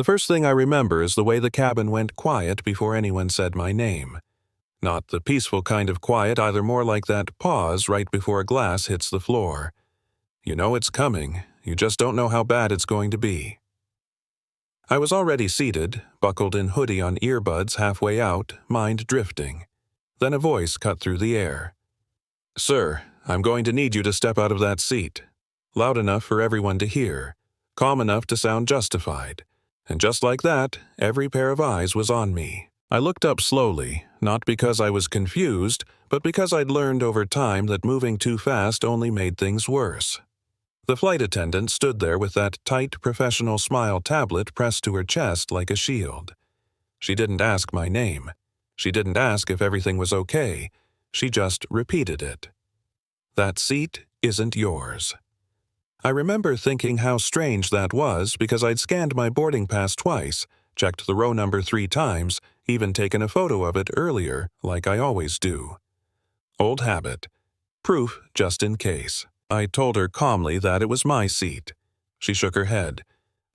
The first thing I remember is the way the cabin went quiet before anyone said my name. Not the peaceful kind of quiet, either, more like that pause right before a glass hits the floor. You know it's coming, you just don't know how bad it's going to be. I was already seated, buckled in hoodie on earbuds halfway out, mind drifting. Then a voice cut through the air. "Sir, I'm going to need you to step out of that seat." Loud enough for everyone to hear, calm enough to sound justified. And just like that, every pair of eyes was on me. I looked up slowly, not because I was confused, but because I'd learned over time that moving too fast only made things worse. The flight attendant stood there with that tight professional smile tablet pressed to her chest like a shield. She didn't ask my name. She didn't ask if everything was okay. She just repeated it. "That seat isn't yours." I remember thinking how strange that was because I'd scanned my boarding pass twice, checked the row number 3 times, even taken a photo of it earlier, like I always do. Old habit. Proof just in case. I told her calmly that it was my seat. She shook her head.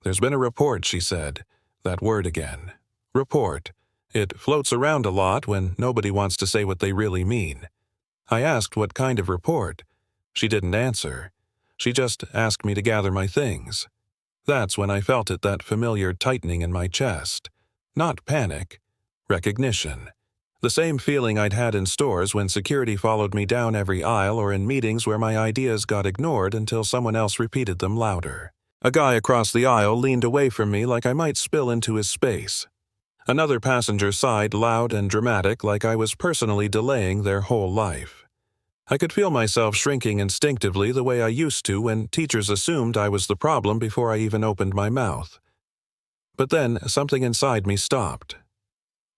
"There's been a report," she said. That word again. Report. It floats around a lot when nobody wants to say what they really mean. I asked what kind of report. She didn't answer. She just asked me to gather my things. That's when I felt it, that familiar tightening in my chest. Not panic. Recognition. The same feeling I'd had in stores when security followed me down every aisle, or in meetings where my ideas got ignored until someone else repeated them louder. A guy across the aisle leaned away from me like I might spill into his space. Another passenger sighed loud and dramatic like I was personally delaying their whole life. I could feel myself shrinking instinctively the way I used to when teachers assumed I was the problem before I even opened my mouth. But then something inside me stopped.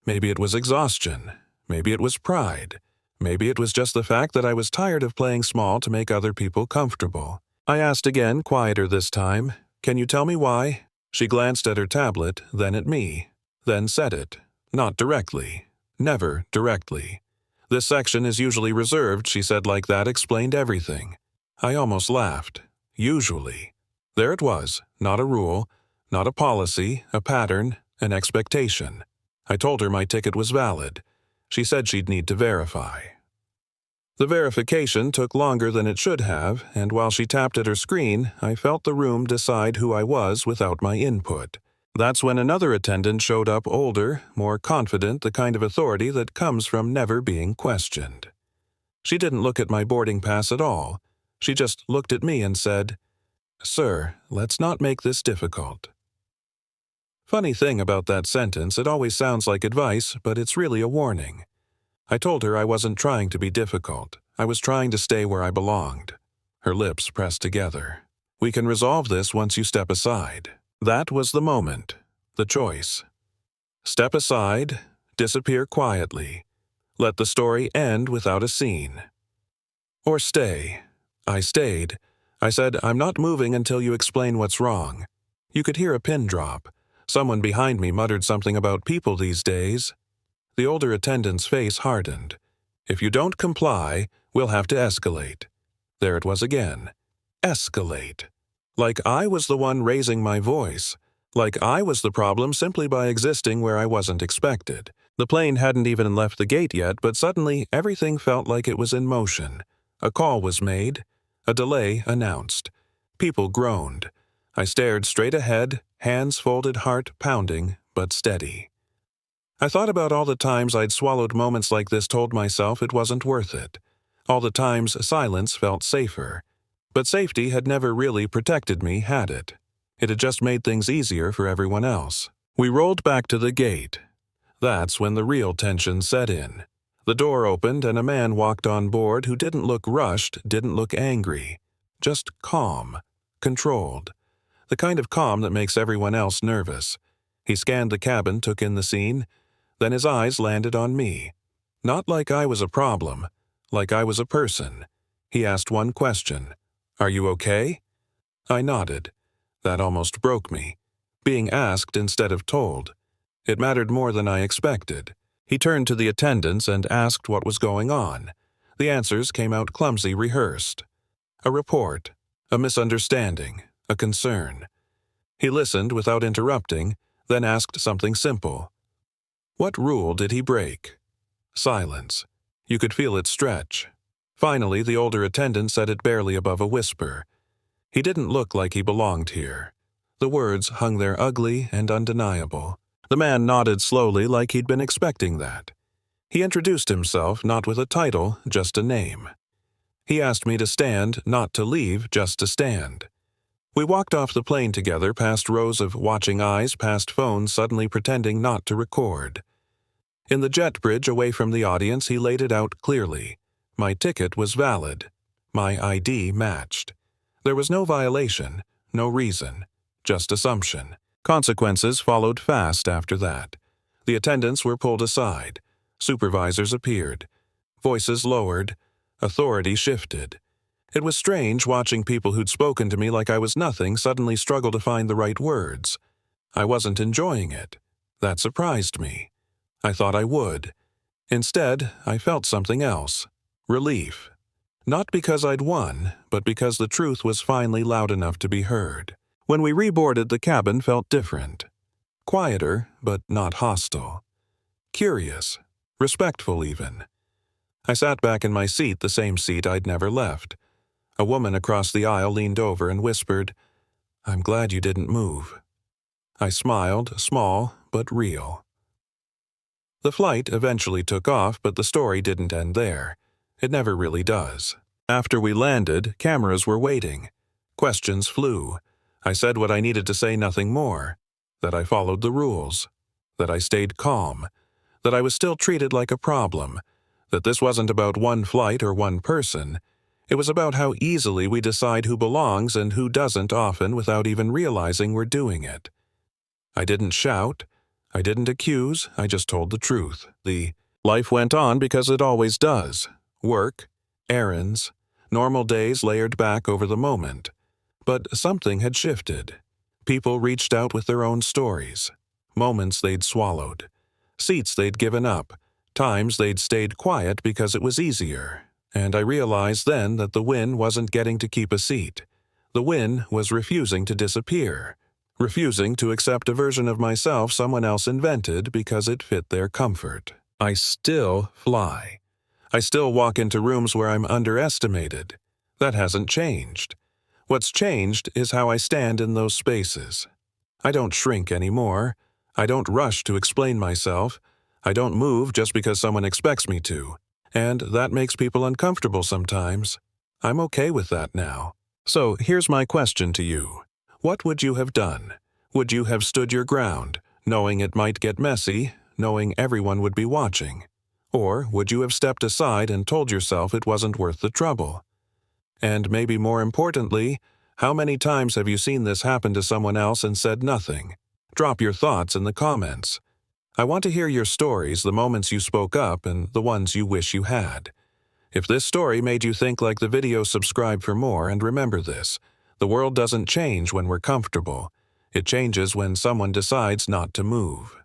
Maybe it was exhaustion. Maybe it was pride. Maybe it was just the fact that I was tired of playing small to make other people comfortable. I asked again, quieter this time, "Can you tell me why?" She glanced at her tablet, then at me, then said it. Not directly. Never directly. "This section is usually reserved," she said like that explained everything. I almost laughed. Usually. There it was, not a rule, not a policy, a pattern, an expectation. I told her my ticket was valid. She said she'd need to verify. The verification took longer than it should have, and while she tapped at her screen, I felt the room decide who I was without my input. That's when another attendant showed up, older, more confident, the kind of authority that comes from never being questioned. She didn't look at my boarding pass at all. She just looked at me and said, "Sir, let's not make this difficult." Funny thing about that sentence, it always sounds like advice, but it's really a warning. I told her I wasn't trying to be difficult. I was trying to stay where I belonged. Her lips pressed together. "We can resolve this once you step aside." That was the moment, the choice. Step aside, disappear quietly. Let the story end without a scene. Or stay. I stayed. I said, "I'm not moving until you explain what's wrong." You could hear a pin drop. Someone behind me muttered something about people these days. The older attendant's face hardened. "If you don't comply, we'll have to escalate." There it was again. Escalate. Like I was the one raising my voice. Like I was the problem simply by existing where I wasn't expected. The plane hadn't even left the gate yet, but suddenly everything felt like it was in motion. A call was made. A delay announced. People groaned. I stared straight ahead, hands folded, heart pounding, but steady. I thought about all the times I'd swallowed moments like this, told myself it wasn't worth it. All the times silence felt safer. But safety had never really protected me, had it? It had just made things easier for everyone else. We rolled back to the gate. That's when the real tension set in. The door opened and a man walked on board who didn't look rushed, didn't look angry. Just calm. Controlled. The kind of calm that makes everyone else nervous. He scanned the cabin, took in the scene. Then his eyes landed on me. Not like I was a problem. Like I was a person. He asked one question. "Are you okay?" I nodded. That almost broke me. Being asked instead of told. It mattered more than I expected. He turned to the attendants and asked what was going on. The answers came out clumsy, rehearsed. A report. A misunderstanding. A concern. He listened without interrupting, then asked something simple. What rule did he break? Silence. You could feel it stretch. Finally, the older attendant said it barely above a whisper. He didn't look like he belonged here. The words hung there ugly and undeniable. The man nodded slowly like he'd been expecting that. He introduced himself not with a title, just a name. He asked me to stand, not to leave, just to stand. We walked off the plane together past rows of watching eyes, past phones suddenly pretending not to record. In the jet bridge away from the audience, he laid it out clearly. My ticket was valid. My ID matched. There was no violation, no reason, just assumption. Consequences followed fast after that. The attendants were pulled aside. Supervisors appeared. Voices lowered. Authority shifted. It was strange watching people who'd spoken to me like I was nothing suddenly struggle to find the right words. I wasn't enjoying it. That surprised me. I thought I would. Instead, I felt something else. Relief. Not because I'd won, but because the truth was finally loud enough to be heard. When we reboarded, the cabin felt different. Quieter, but not hostile. Curious. Respectful even. I sat back in my seat, the same seat I'd never left. A woman across the aisle leaned over and whispered, "I'm glad you didn't move." I smiled, small but real. The flight eventually took off, but the story didn't end there. It never really does. After we landed, cameras were waiting. Questions flew. I said what I needed to say, nothing more. That I followed the rules. That I stayed calm. That I was still treated like a problem. That this wasn't about one flight or one person. It was about how easily we decide who belongs and who doesn't often without even realizing we're doing it. I didn't shout. I didn't accuse. I just told the truth. The life went on because it always does. Work, errands, normal days layered back over the moment. But something had shifted. People reached out with their own stories. Moments they'd swallowed. Seats they'd given up. Times they'd stayed quiet because it was easier. And I realized then that the win wasn't getting to keep a seat. The win was refusing to disappear. Refusing to accept a version of myself someone else invented because it fit their comfort. I still fly. I still walk into rooms where I'm underestimated. That hasn't changed. What's changed is how I stand in those spaces. I don't shrink anymore. I don't rush to explain myself. I don't move just because someone expects me to. And that makes people uncomfortable sometimes. I'm okay with that now. So here's my question to you. What would you have done? Would you have stood your ground, knowing it might get messy, knowing everyone would be watching? Or would you have stepped aside and told yourself it wasn't worth the trouble? And maybe more importantly, how many times have you seen this happen to someone else and said nothing? Drop your thoughts in the comments. I want to hear your stories, the moments you spoke up and the ones you wish you had. If this story made you think, like the video, subscribe for more, and remember this. The world doesn't change when we're comfortable. It changes when someone decides not to move.